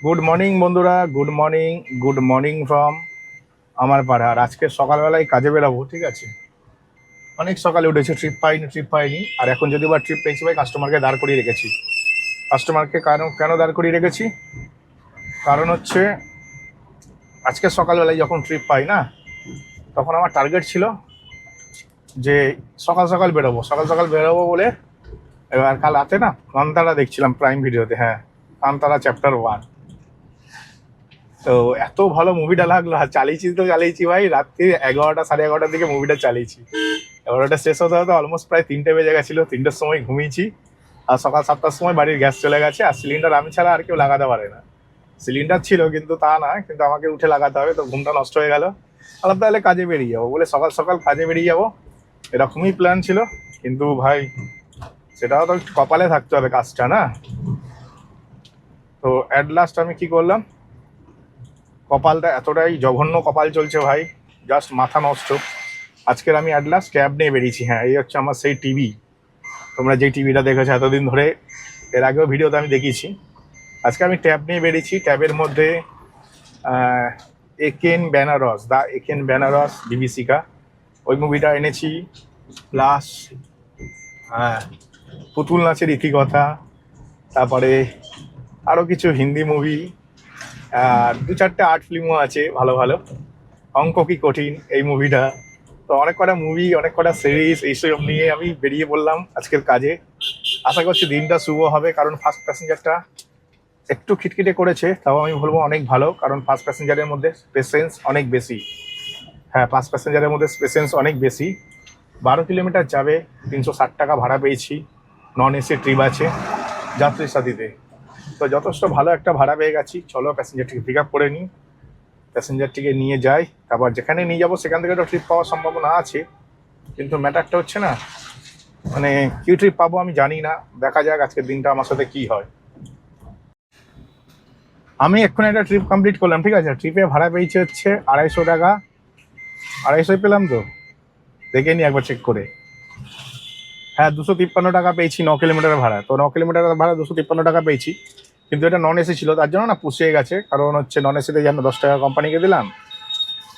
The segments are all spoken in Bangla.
গুড মর্নিং বন্ধুরা, গুড মর্নিং ফ্রম আমার পাড়া। আর আজকে সকালবেলায় কাজে বেরাবো, ঠিক আছে। অনেক সকালে উঠেছি, ট্রিপ পাইনি। আর এখন যদি বা ট্রিপ পেয়েছি ভাই, কাস্টমারকে দাঁড় করিয়ে রেখেছি। কাস্টমারকে কেন কেন দাঁড় করিয়ে রেখেছি? কারণ হচ্ছে আজকে সকালবেলায় যখন ট্রিপ পাই না, তখন আমার টার্গেট ছিল যে সকাল সকাল বেরোবো বলে। এবার কাল রাতে না কান্তারা দেখছিলাম প্রাইম ভিডিওতে, হ্যাঁ, কান্তারা চ্যাপ্টার 1। তো এত ভালো মুভিটা লাগলো, আর চালিয়েছি ভাই, রাত্রি 11টা সাড়ে 11টার দিকে মুভিটা চালিয়েছি। এবার ওটা শেষ হতে হতে অলমোস্ট প্রায় 3টে বেজে গেছিলো। 3টের সময় ঘুমিয়েছি। আর সকাল 7টার সময় বাড়ির গ্যাস চলে গেছে। আর সিলিন্ডার আমি ছাড়া আর কেউ লাগাতে পারে না। সিলিন্ডার ছিল কিন্তু তা না, কিন্তু আমাকে উঠে লাগাতে হবে, তো ঘুমটা নষ্ট হয়ে গেল। আলাদা তাহলে কাজে বেরিয়ে যাবো বলে সকাল সকাল কাজে বেরিয়ে যাবো, এরকমই প্ল্যান ছিল। কিন্তু ভাই সেটাও তো একটু কপালে থাকতে হবে কাজটা, না? তো অ্যাট লাস্ট আমি কি করলাম, কপালটা এতটাই জঘন্য কপাল চলছে ভাই, জাস্ট মাথা নষ্ট। আজকের আমি অ্যাট লাস্ট ক্যাব নিয়ে বেরিয়েছি। হ্যাঁ, এই হচ্ছে আমার সেই টিভি। তোমরা যে টিভিটা দেখেছো এতদিন ধরে, এর আগেও ভিডিওতে আমি দেখিয়েছি। আজকে আমি ট্যাব নিয়ে বেরিয়েছি। ট্যাবের মধ্যে একেন বেনারস বিভীষিকা, ওই মুভিটা এনেছি। প্লাস পুতুল নাচের ইতিকথা, তারপরে আরও কিছু হিন্দি মুভি, আর 2-4টে আর্ট ফিল্মও আছে ভালো ভালো। অঙ্ক কি কঠিন এই মুভিটা। তো অনেক কটা মুভি, অনেক কটা সিরিজ, এইসব নিয়ে আমি বেরিয়ে পড়লাম আজকের কাজে। আশা করছি দিনটা শুভ হবে, কারণ ফার্স্ট প্যাসেঞ্জারটা একটু খিটখিটে করেছে, তাও আমি বলবো অনেক ভালো, কারণ ফার্স্ট প্যাসেঞ্জারের মধ্যে পেশেন্স অনেক বেশি। হ্যাঁ, ফার্স্ট প্যাসেঞ্জারের মধ্যে পেশেন্স অনেক বেশি। 12 কিলোমিটার যাবে, 360 টাকা ভাড়া পেয়েছি। নন এসি ট্রিপ আছে যাত্রীর সাথীতে, তো যথেষ্ট ভালো একটা ভাড়া পেয়ে গেছি। চলো প্যাসেঞ্জারটিকে পিক আপ করে নিই, প্যাসেঞ্জারটিকে নিয়ে যাই। তারপর যেখানে নিয়ে যাবো সেখান থেকে তো ট্রিপ পাওয়ার সম্ভাবনা আছে, কিন্তু ম্যাটারটা হচ্ছে না, মানে কি ট্রিপ পাবো আমি জানি না। দেখা যাক আজকের দিনটা আমার সাথে কি হয়। আমি এক্ষুনি একটা ট্রিপ কমপ্লিট করলাম, ঠিক আছে। ট্রিপে ভাড়া পেয়েছি হচ্ছে 250 টাকা। 250 পেলাম তো, দেখে নি একবার চেক করে। হ্যাঁ, 253 টাকা পেয়েছি 9 কিলোমিটারের ভাড়া। তো 9 কিলোমিটারের ভাড়া 253 টাকা পেয়েছি, কিন্তু এটা নন এসি ছিল, তার জন্য না পুষিয়ে গেছে। কারণ হচ্ছে নন এসিতে যেন 10 টাকা কোম্পানিকে দিলাম,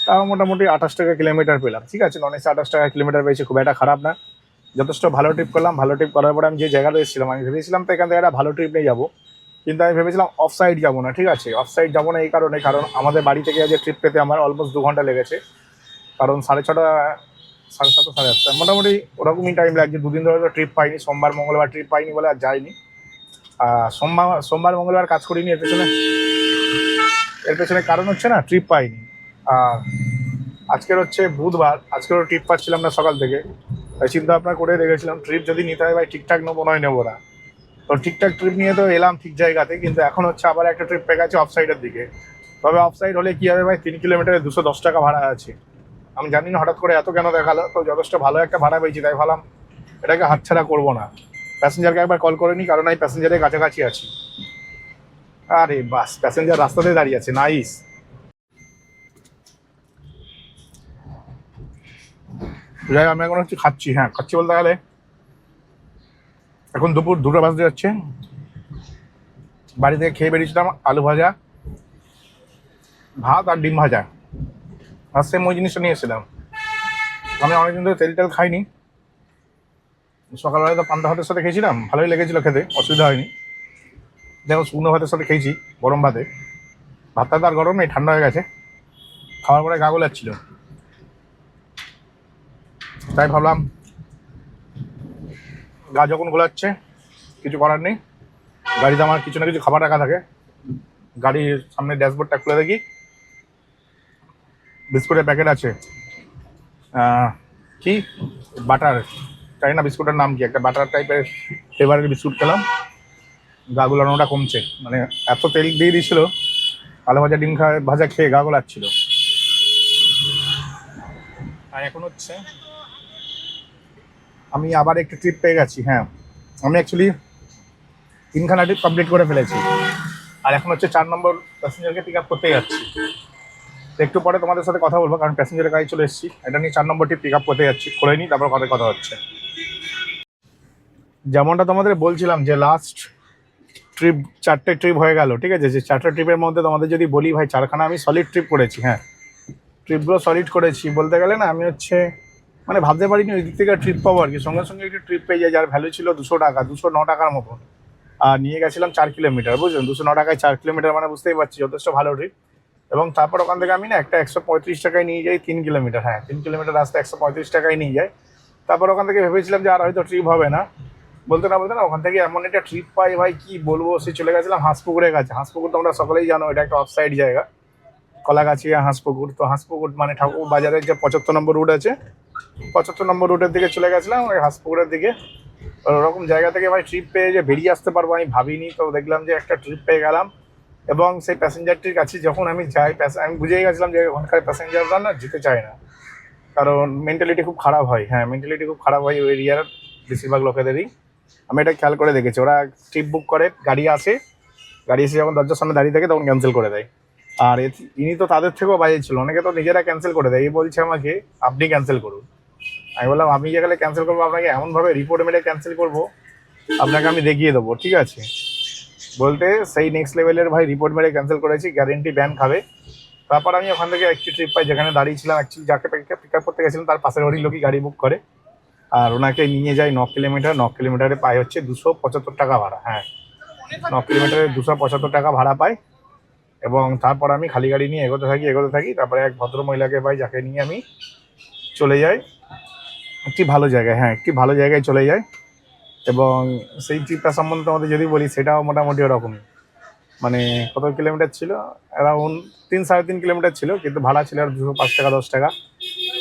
তাও মোটামুটি 28 টাকা কিলোমিটার পেলাম, ঠিক আছে। নন এসি 28 টাকা কিলোমিটার পেয়েছি, খুব একটা খারাপ না। যথেষ্ট ভালো ট্রিপ করলাম। ভালো ট্রিপ করার পরে আমি যে জায়গাটা এসেছিলাম, আমি ভেবেছিলাম তো এখান থেকে একটা ভালো ট্রিপ নিয়ে যাবো, কিন্তু আমি ভেবেছিলাম অফ সাইড যাবো না, ঠিক আছে। অফ সাইড যাবো না এই কারণে, কারণ আমাদের বাড়ি থেকে আজ ট্রিপ পেতে আমার অলমোস্ট 2 ঘন্টা লেগেছে। কারণ 6:30, 7:30, 8:30 মোটামুটি ওরকমই টাইম লাগছে। দুদিন ধরে তো ট্রিপ পাইনি, সোমবার মঙ্গলবার ট্রিপ পাইনি বলে আর যাইনি। সোমবার মঙ্গলবার কাজ করিনি। এর পেছনে কারণ হচ্ছে না, ট্রিপ পাইনি। আর আজকের হচ্ছে বুধবার, আজকেরও ট্রিপ পাচ্ছিলাম না সকাল থেকে। তাই চিন্তা ভাবনা করে রেখেছিলাম ট্রিপ যদি নিতে হয় ভাই, ঠিকঠাক নেবো নয় নেবো না। তো ঠিকঠাক ট্রিপ নিয়ে তো এলাম ঠিক জায়গাতে, কিন্তু এখন হচ্ছে আবার একটা ট্রিপ পেয়ে গেছে অফ সাইডের দিকে। তবে অফ সাইড হলে কি হবে ভাই, 3 কিলোমিটারে 210 টাকা ভাড়া আছে। আমি জানি না হঠাৎ করে এত কেন দেখালো, তো যথেষ্ট ভালো একটা ভাড়া পেয়েছি, তাই ভাবলাম এটাকে হাতছাড়া করবো না। প্যাসেঞ্জারকে একবার কল করে নিই, কারণ আমি প্যাসেঞ্জারের কাছাকাছি আছি। আরে বাস, প্যাসেঞ্জার রাস্তাতে দাঁড়িয়ে আছে, নাইস। যাই, আমি এখন হচ্ছে খাচ্ছি। হ্যাঁ, খাচ্ছি বলতে গেলে এখন দুপুর 2টা বাজতে যাচ্ছে। বাড়ি থেকে খেয়ে বেরিয়েছিলাম আলু ভাজা, ভাত আর ডিম ভাজা। আর সেম ওই জিনিসটা নিয়ে এসেছিলাম। আমি অনেকদিন ধরে তেল টেল খাইনি। সকালবেলায় তো পান্তা ভাতের সাথে খেয়েছিলাম, ভালোই লেগেছিলো খেতে, অসুবিধা হয়নি। দেখো, শুকনো ভাতের সাথে খেয়েছি, গরম ভাতে। ভাতটা তো আর গরম নেই, ঠান্ডা হয়ে গেছে। খাওয়ার পরে গা গোলাচ্ছিল, তাই ভাবলাম গা যখন গোলাচ্ছে কিছু করার নেই। গাড়িতে আমার কিছু না কিছু খাবার রাখা থাকে। গাড়ির সামনে ড্যাশবোর্ডটা খুলে দেখি, বিস্কুটের প্যাকেট আছে। কি বাটার, জানি না বিস্কুটের নাম কি, একটা বাটার টাইপের ফ্লেভারের বিস্কুট খেলাম। গা গোলানোটা কমছে, মানে এত তেল দিয়ে দিয়েছিল। আলু ভাজা ডিম ভাজা খেয়ে গা গোলাচ্ছিল। আর এখন হচ্ছে আমি আবার একটু ট্রিপ পেয়ে গেছি। হ্যাঁ, আমি অ্যাকচুয়ালি 3খানা ট্রিপ কমপ্লিট করে ফেলেছি, আর এখন হচ্ছে 4 নম্বর প্যাসেঞ্জারকে পিক আপ করতে যাচ্ছি। তো একটু পরে তোমাদের সাথে কথা বলবো, কারণ প্যাসেঞ্জারের গাড়ি চলে এসেছি। এটা নিয়ে 4 নম্বর ট্রিপ পিক আপ করতে যাচ্ছি, করে নিই, তারপর কথা হচ্ছে। যেমনটা তোমাদের বলছিলাম যে লাস্ট ট্রিপ 4টে ট্রিপ হয়ে গেল, ঠিক আছে। যে 4টে ট্রিপের মধ্যে তোমাদের যদি বলি ভাই 4খানা আমি সলিড ট্রিপ করেছি। হ্যাঁ, ট্রিপগুলো সলিড করেছি বলতে গেলে না, আমি হচ্ছে মানে ভাবতে পারিনি ওই দিক থেকে ট্রিপ পাবো আর কি। সঙ্গে সঙ্গে একটি ট্রিপ পেয়ে যায় যার ভ্যালু ছিল 200 টাকা, 209 টাকার মতন। আর নিয়ে গেছিলাম 4 কিলোমিটার, বুঝলেন। 209 টাকায় 4 কিলোমিটার মানে বুঝতেই পারছি যথেষ্ট ভালো ট্রিপ। এবং তারপর ওখান থেকে আমি না একটা 135 টাকায় নিয়ে যাই 3 কিলোমিটার। হ্যাঁ, 3 কিলোমিটার রাস্তা 135 টাকায় নিয়ে যাই। তারপর ওখান থেকে ভেবেছিলাম যে আর হয়তো ট্রিপ হবে না, বলতে না ওখান থেকে এমন একটা ট্রিপ পাই ভাই, কি বলবো। সে চলে গেছিলাম হাঁসপুকুরের কাছে। হাঁসপুকুর তোমরা সকলেই জানো, এটা একটা অফসাইড জায়গা, কলাগাছিয়া হাঁসপুকুর। তো হাঁসপুকুর মানে ঠাকুর বাজারের যে 75 নম্বর রুট আছে, 75 নম্বর রুটের দিকে চলে গেছিলাম, ওই হাঁসপুকুরের দিকে। ওরকম জায়গা থেকে ভাই ট্রিপ পেয়ে যে বেরিয়ে আসতে পারবো আমি ভাবিনি। তো দেখলাম যে একটা ট্রিপ পেয়ে গেলাম, এবং সেই প্যাসেঞ্জারটির কাছে যখন আমি যাই, আমি বুঝেই গেছিলাম যে ওখানকার প্যাসেঞ্জাররা না যেতে চায় না, কারণ মেন্টালিটি খুব খারাপ হয়। হ্যাঁ, মেন্টালিটি খুব খারাপ হয় ওই এরিয়ার বেশিরভাগ লোকেদেরই। আমি এটা খেয়াল করে দেখেছি। ওরা ট্রিপ বুক করে, গাড়ি আসে, গাড়ি এসে যখন দরজার সামনে দাঁড়িয়ে থাকে তখন ক্যান্সেল করে দেয়। আর ইনি তো তাদের থেকেও বাজে ছিল, অনেকে তো নিজেরা ক্যান্সেল করে দেয়। এই বলছে আমাকে আপনি ক্যান্সেল করুন। আমি বললাম আমি যেখানে ক্যান্সেল করবো আপনাকে এমনভাবে রিপোর্ট মেরে ক্যান্সেল করবো, আপনাকে আমি দেখিয়ে দেবো, ঠিক আছে। বলতে সেই নেক্সট লেভেলের ভাই রিপোর্ট মেরে ক্যান্সেল করেছি, গ্যারেন্টি ব্যান খাবে। তারপর আমি ওখান থেকে একটি ট্রিপ পাই, যেখানে দাঁড়িয়েছিলাম অ্যাকচুয়ালি যাকে পিক আপ করতে গেছিলাম তার পাশের বাড়ির লোকই গাড়ি বুক করে, আর ওনাকে নিয়ে যাই 9 কিলোমিটার। 9 কিলোমিটারে পাই হচ্ছে 275 টাকা ভাড়া। হ্যাঁ, 9 কিলোমিটারে 275 টাকা ভাড়া পাই। এবং তারপর আমি খালি গাড়ি নিয়ে এগোতে থাকি। তারপরে এক ভদ্র মহিলাকে পাই, যাকে নিয়ে আমি চলে যাই একটি ভালো জায়গায়। হ্যাঁ, একটি ভালো জায়গায় চলে যাই। এবং সেই ট্রিপটা সম্বন্ধে আমাদের যদি বলি, সেটাও মোটামুটি ওরকমই। মানে কত কিলোমিটার ছিল, অ্যারাউন্ড 3-3.5 কিলোমিটার ছিল, কিন্তু ভাড়া ছিল আর 205 টাকা, 10 টাকা।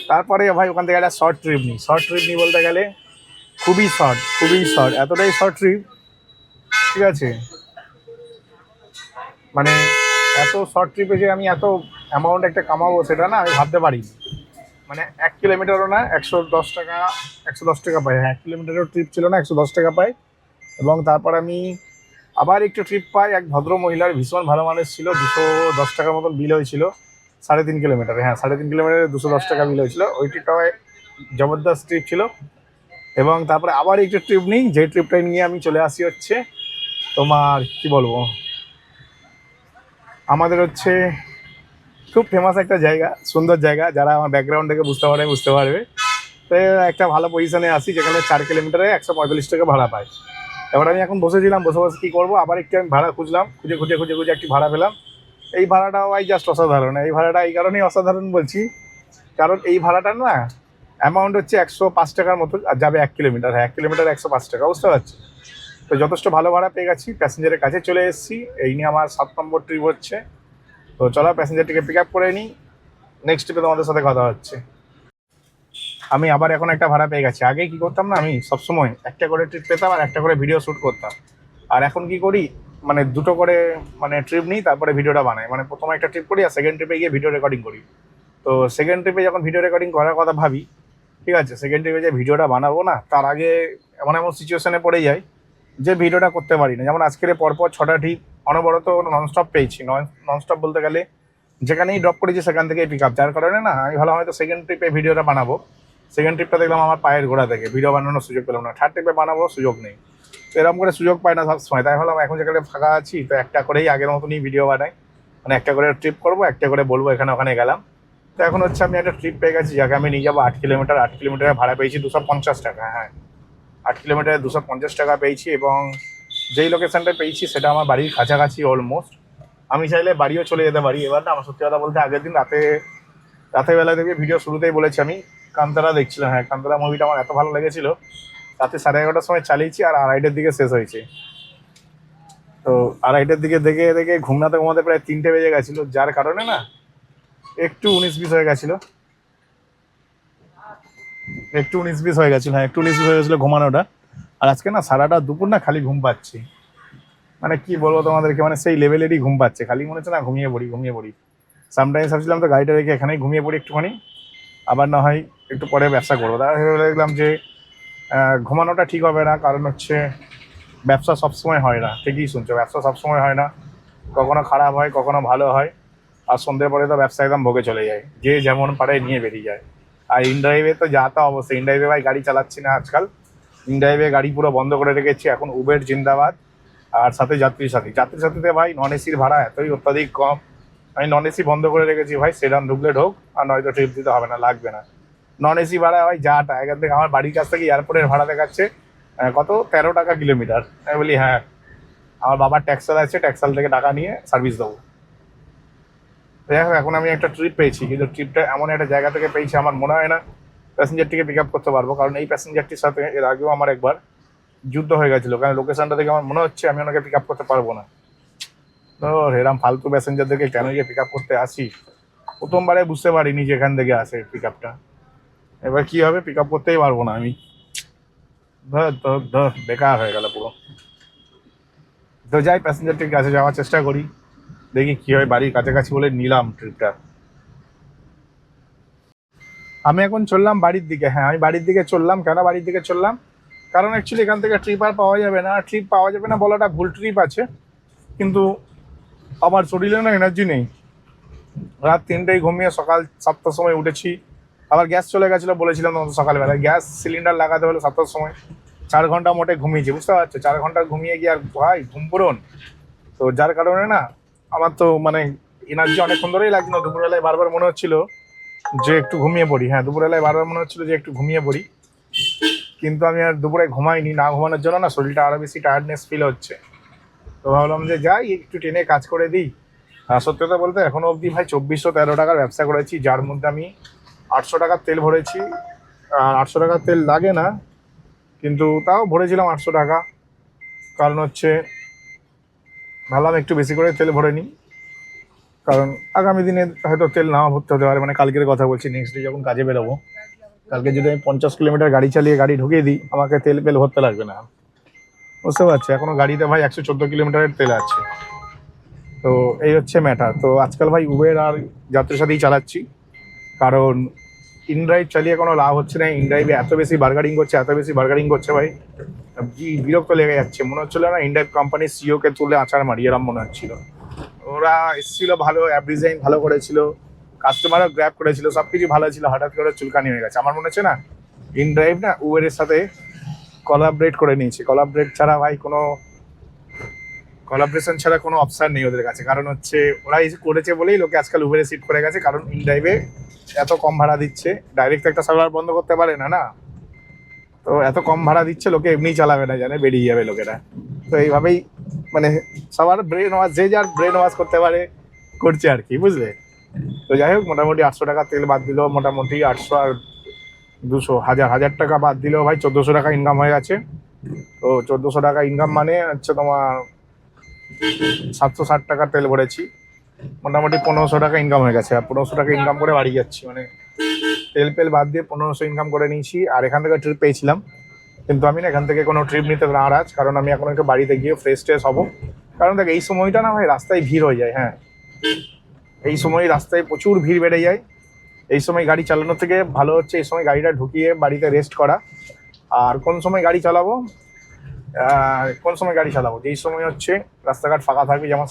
তারপরে ভাই ওখান থেকে একটা শর্ট ট্রিপ নিই বলতে গেলে খুবই শর্ট, এতটাই শর্ট ট্রিপ, ঠিক আছে। মানে এত শর্ট ট্রিপে যে আমি এত অ্যামাউন্ট একটা কামাবো সেটা না আমি ভাবতে পারিনি। মানে 1 কিলোমিটারও না, 110 টাকা, 110 টাকা পাই। হ্যাঁ, 1 কিলোমিটারের ট্রিপ ছিল না, 110 টাকা পাই। এবং তারপর আমি আবার একটু ট্রিপ পাই, এক ভদ্র মহিলার, ভীষণ ভালো মানুষ ছিল। 210 টাকার মতন বিল হয়েছিল 3.5 কিলোমিটারে। হ্যাঁ, 3.5 কিলোমিটারে 210 টাকা বিল হয়েছিল। ওই ট্রিপটাও জবরদস্ত ট্রিপ ছিল। এবং তারপরে আবার একটু ট্রিপ নিই, যে ট্রিপটা নিয়ে আমি চলে আসি হচ্ছে তোমার কি বলবো, আমাদের হচ্ছে খুব ফেমাস একটা জায়গা, সুন্দর জায়গা, যারা আমার ব্যাকগ্রাউন্ড থেকে বুঝতে পারবে। তো একটা ভালো পজিশনে আসি, যেখানে 4 কিলোমিটারে 145 টাকা ভাড়া পাই। এবার আমি এখন বসে কী করবো, আবার একটু আমি ভাড়া খুঁজলাম, খুঁজে একটি ভাড়া পেলাম। এই ভাড়াটাও ভাই জাস্ট অসাধারণ। এই ভাড়াটা এই কারণেই অসাধারণ বলছি, কারণ এই ভাড়াটা না অ্যামাউন্ট হচ্ছে 105 টাকার মতো, আর যাবে 1 কিলোমিটার। হ্যাঁ, 1 কিলোমিটার 105 টাকা, বুঝতে পারছি। তো যথেষ্ট ভালো ভাড়া পেয়ে গেছি, প্যাসেঞ্জারের কাছে চলে এসেছি। এই নিয়ে আমার 7 নম্বর ট্রিপ হচ্ছে। তো চলো প্যাসেঞ্জারটিকে পিক আপ করে নিই, নেক্সট ট্রিপে তোমাদের সাথে কথা হচ্ছে। আমি আবার এখন একটা ভাড়া পেয়ে গেছি। আগে কি করতাম না, আমি সবসময় একটা করে ট্রিপ পেতাম আর একটা করে ভিডিও শ্যুট করতাম। আর এখন কি করি, মানে দুটো করে মানে ট্রিপ নিই, তারপরে ভিডিওটা বানাই। মানে প্রথমে একটা ট্রিপ করি আর সেকেন্ড ট্রিপে গিয়ে ভিডিও রেকর্ডিং করি। তো সেকেন্ড ট্রিপে যখন ভিডিও রেকর্ডিং করার কথা ভাবি, ঠিক আছে, সেকেন্ড ট্রিপে যে ভিডিওটা বানাবো না, তার আগে এমন সিচুয়েশনে পড়ে যাই যে ভিডিওটা করতে পারি না। যেমন আজকের পরপর 6টা ট্রিপ অনবরত ননস্টপ পেয়েছি। ননস্টপ বলতে গেলে যেখানেই ড্রপ করেছি সেখান থেকে পিক আপ, যার কারণে না আমি ভালো হয়তো সেকেন্ড ট্রিপে ভিডিওটা বানাবো। সেকেন্ড ট্রিপটা দেখলাম আমার পায়ের গোড়া থেকে, ভিডিও বানানোর সুযোগ পেলাম না। থার্ড ট্রিপে বানাবো, সুযোগ নেই। তো এরকম করে সুযোগ পাই না সবসময়। তাই ভাবলাম এখন যেখানে ফাঁকা আছি, তো একটা করেই আগের মতনই ভিডিও বানাই। মানে একটা করে ট্রিপ করবো, একটা করে বলবো এখানে ওখানে গেলাম। তো এখন হচ্ছে আমি একটা ট্রিপ পেয়ে গেছি, যাকে আমি নিয়ে যাবো 8 কিলোমিটার। 8 কিলোমিটারে ভাড়া পেয়েছি 250 টাকা। হ্যাঁ, 8 কিলোমিটারে 250 টাকা পেয়েছি। এবং যেই লোকেশনটা পেয়েছি সেটা আমার বাড়ির কাছাকাছি অলমোস্ট। আমি চাইলে বাড়িও চলে যেতে পারি। এবার না আমার সত্যি কথা বলতে আগের দিন রাতের বেলা থেকে ভিডিও শুরুতেই বলেছি আমি কান্তারা দেখছিলাম। হ্যাঁ, কান্তারা মুভিটা আমার এত ভালো লেগেছিল, রাতে 11:30টার সময় চালিয়েছি আর 2:30টার দিকে শেষ হয়েছে। তো 2:30টার দিকে দেখে ঘুমনাতে প্রায় 3টে বেজে গেছিলো, যার কারণে না একটু 19-20 হয়ে গেছিলো। হ্যাঁ, একটু 19-20 হয়ে গেছিলো ঘুমানোটা। আর আজকে না সারাটা দুপুর না খালি ঘুম পাচ্ছি। মানে কি বলবো তোমাদেরকে, মানে সেই লেভেলেরই ঘুম পাচ্ছে। খালি মনে হচ্ছে না ঘুমিয়ে পড়ি। সামটাইমস ভাবছিলাম তো গাড়িটা রেখে এখানেই ঘুমিয়ে পড়ি একটুখানি, আবার না হয় একটু পরে ব্যবসা করবো। তার দেখলাম যে ঘুমানোটা ঠিক হবে না, কারণ হচ্ছে ব্যবসা সবসময় হয় না। ঠিকই শুনছো, ব্যবসা সবসময় হয় না, কখনো খারাপ হয়, কখনো ভালো হয়। আর সন্ধ্যের পরে তো ব্যবসা একদম ভোগে চলে যায়, যে যেমন পারে নিয়ে বেরিয়ে যায়। আর ইনড্রাইভে তো যা তা অবশ্যই, ইনড্রাইভে ভাই গাড়ি চালাচ্ছি না আজকাল। ইনড্রাইভে গাড়ি পুরো বন্ধ করে রেখেছি এখন। উবের জিন্দাবাদ, আর সাথে যাত্রী সাথীতে ভাই নন এসির ভাড়া এতই অত্যাধিক কম, আমি নন এসি বন্ধ করে রেখেছি ভাই, সেডান ঢুকলে ঢোক, আর নয়তো ট্রিপ দিতে হবে না, লাগবে না। নন এসি ভাড়া ভাই যাটা, এখান থেকে আমার বাড়ির কাছ থেকে এয়ারপোর্টের ভাড়া দেখাচ্ছে কত 13 টাকা কিলোমিটার। আমি বলি হ্যাঁ, আমার বাবার ট্যাক্সাল আছে, ট্যাক্সাল থেকে টাকা নিয়ে সার্ভিস দেবো। দেখো এখন আমি একটা ট্রিপ পেয়েছি, কিন্তু ট্রিপটা এমন একটা জায়গা থেকে পেয়েছি আমার মনে হয় না প্যাসেঞ্জারটিকে পিক আপ করতে পারবো, কারণ এই প্যাসেঞ্জারটির সাথে এর আগেও আমার একবার যুদ্ধ হয়ে গেছিলো, কারণ লোকেশনটা থেকে আমার মনে হচ্ছে আমি ওনাকে পিক আপ করতে পারবো না। তো এরকম ফালতু প্যাসেঞ্জারদেরকে কেন গিয়ে পিক আপ করতে আসি, প্রথমবারে বুঝতে পারিনি যে এখান থেকে আসে পিক আপটা। এবার কি হবে, পিক আপ করতেই পারবো না আমি, বেকার হয়ে গেল পুরো। তো যাই প্যাসেঞ্জারটির কাছে যাওয়ার চেষ্টা করি, দেখি কি হয়। বাড়ির কাছাকাছি বলে নিলাম ট্রিপটা। আমি এখন চললাম বাড়ির দিকে। হ্যাঁ, আমি বাড়ির দিকে চললাম। কেন বাড়ির দিকে চললাম, কারণ অ্যাকচুয়ালি এখান থেকে ট্রিপ আর পাওয়া যাবে না। ট্রিপ পাওয়া যাবে না বলাটা ভুল, ট্রিপ আছে, কিন্তু আমার শরীরে না এনার্জি নেই। রাত 3টায় ঘুমিয়ে সকাল 7টার সময় উঠেছি, আবার গ্যাস চলে গেছিলো বলেছিলাম তোমাদের সকালবেলা, গ্যাস সিলিন্ডার লাগাতে হলো 7টার সময়। 4 ঘন্টা মোটে ঘুমিয়েছি, বুঝতে পারছো, 4 ঘন্টা ঘুমিয়ে গিয়ে আর ভাই ঘুম পড়ুন। তো যার কারণে না আমার তো মানে এনার্জি অনেকক্ষণ ধরেই লাগছিল। দুপুরবেলায় বারবার মনে হচ্ছিল যে একটু ঘুমিয়ে পড়ি। হ্যাঁ, দুপুরবেলায় বারবার মনে হচ্ছিল যে একটু ঘুমিয়ে পড়ি, কিন্তু আমি আর দুপুরে ঘুমাইনি। না ঘুমানোর জন্য না শরীরটা আরও বেশি টায়ার্ডনেস ফিল হচ্ছে। তো ভাবলাম যে যাই একটু টেনে কাজ করে দিই। আর সত্যি কথা বলতে এখনো অবধি ভাই 2413 টাকার ব্যবসা করেছি, যার মধ্যে আমি 800 টাকার তেল ভরেছি। আর 800 টাকার তেল লাগে না, কিন্তু তাও ভরেছিলাম 800 টাকা। কারণ হচ্ছে ভাবলাম একটু বেশি করে তেল ভরে নিই, কারণ আগামী দিনে হয়তো তেল নাও ভরতে হতে পারে। মানে কালকের কথা বলছি, নেক্সট ডে যখন কাজে বেরোবো, কালকে যদি আমি 50 কিলোমিটার গাড়ি চালিয়ে গাড়ি ঢুকিয়ে দিই, আমাকে তেল ভরতে লাগবে না, বুঝতে পারছি। এখনো গাড়িতে ভাই 114 কিলোমিটারের তেল আছে। তো এই হচ্ছে ম্যাটার। তো আজকাল ভাই উবের আর যাত্রীর সাথেই চালাচ্ছি, কারণ ইনড্রাইভ চালিয়ে কোনো লাভ হচ্ছে না। ইনড্রাইভে এত বেশি বার্গারিং করছে ভাই, বিরক্ত লেগে যাচ্ছে। মনে হচ্ছিল না ইনড্রাইভ কোম্পানির সিওকে তুলে আচার মারি, এরম মনে হচ্ছিল। ওরা এসেছিল ভালো, অ্যাপ ডিজাইন ভালো করেছিল, কাস্টমারও গ্র্যাব করেছিল, সব কিছু ভালো ছিল, হঠাৎ করে চুলকানি হয়ে গেছে। আমার মনে হচ্ছে না ইনড্রাইভ না উবেরের সাথে কোলাবরেট করে নিয়েছে। কোলাবরেশন ছাড়া কোনো অপশান নেই ওদের কাছে। কারণ হচ্ছে ওরা করেছে বলেই লোকে আজকাল উবেরে সিট করে গেছে, কারণ ইনড্রাইভে এত কম ভাড়া দিচ্ছে। ডাইরেক্ট একটা সার্ভার বন্ধ করতে পারে না, না তো এত কম ভাড়া দিচ্ছে, লোকে এমনিই চালাবে না, জানে বেরিয়ে যাবে লোকেরা। তো এইভাবেই মানে সবার ব্রেন ওয়াশ, যে যার ব্রেন ওয়াশ করতে পারে করছে আর কি, বুঝলে। তো যাই হোক, মোটামুটি 800 টাকা তেল বাদ দিলেও, মোটামুটি 800 আর 200 হাজার টাকা বাদ দিলেও ভাই 1400 টাকা ইনকাম হয়ে গেছে। তো 1400 টাকা ইনকাম মানে হচ্ছে তোমার 760 টাকার তেল ভরেছি, মোটামুটি 1500 টাকা ইনকাম হয়ে গেছে। আর 1500 টাকা ইনকাম করে বাড়ি যাচ্ছি, মানে তেল বাদ দিয়ে 1500 ইনকাম করে নিয়েছি। আর এখান থেকে ট্রিপ পেয়েছিলাম, কিন্তু আমি না এখান থেকে কোনো ট্রিপ নিতে নারাজ, কারণ আমি এখন একটু বাড়িতে গিয়ে ফ্রেশ হবো। কারণ দেখ এই সময়টা না ভাই রাস্তায় ভিড় হয়ে যায়। হ্যাঁ, এই সময় রাস্তায় প্রচুর ভিড় বেড়ে যায়। এই সময় গাড়ি চালানোর থেকে ভালো হচ্ছে এই সময় গাড়িটা ঢুকিয়ে বাড়িতে রেস্ট করা। আর কোন সময় গাড়ি চালাবো, যেই সময় হচ্ছে রাস্তাঘাট ফাঁকা থাকবে। যেমন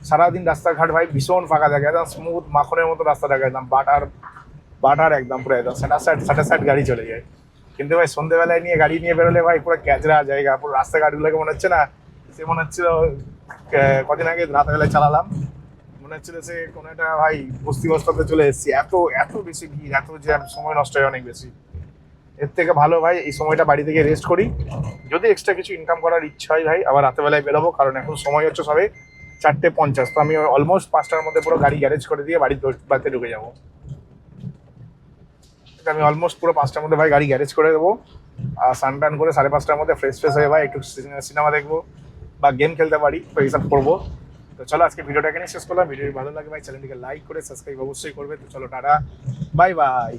সারাদিন রাস্তাঘাট ভাই ভীষণ ফাঁকা থাকে, একদম স্মুথ মাখনের মতো রাস্তা থাকে, একদম বাটার একদম পুরো একদম সাইড গাড়ি চলে যায়। কিন্তু ভাই সন্ধ্যেবেলায় গাড়ি নিয়ে বেরোলে ভাই পুরো ক্যাচরা জায়গা, পুরো রাস্তাঘাটগুলোকে মনে হচ্ছে না, সে মনে হচ্ছিল কদিন আগে রাতেরবেলায় চালালাম, মনে হচ্ছিল সে কোনো একটা ভাই বস্তিতে চলে এসেছি। এত বেশি ভিড়, এত জ্যাম, সময় নষ্ট হয় অনেক বেশি। এর থেকে ভালো ভাই এই সময়টা বাড়ি থেকে রেস্ট করি। যদি এক্সট্রা কিছু ইনকাম করার ইচ্ছা হয় ভাই, আবার রাতেরবেলায় বেরোবো, কারণ এখন সময় হচ্ছে সবে 4:50। তো আমি অলমোস্ট 5টার মধ্যে পুরো গাড়ি গ্যারেজ করে দিয়ে বাড়িতে ঢুকে যাবো। আমি অলমোস্ট পুরো 5টার মধ্যে ভাই গাড়ি গ্যারেজ করে দেবো। আর স্নান করে 5:30টার মধ্যে ফ্রেশ হয়ে ভাই একটু সিনেমা দেখবো বা গেম খেলতে পারি, তো এইসব করবো। তো চলো আজকে ভিডিওটা এখানে শেষ করলাম। ভিডিওটি ভালো লাগে ভাই চ্যানেলটিকে লাইক করে সাবস্ক্রাইব অবশ্যই করবে। তো চলো টাটা, বাই বাই।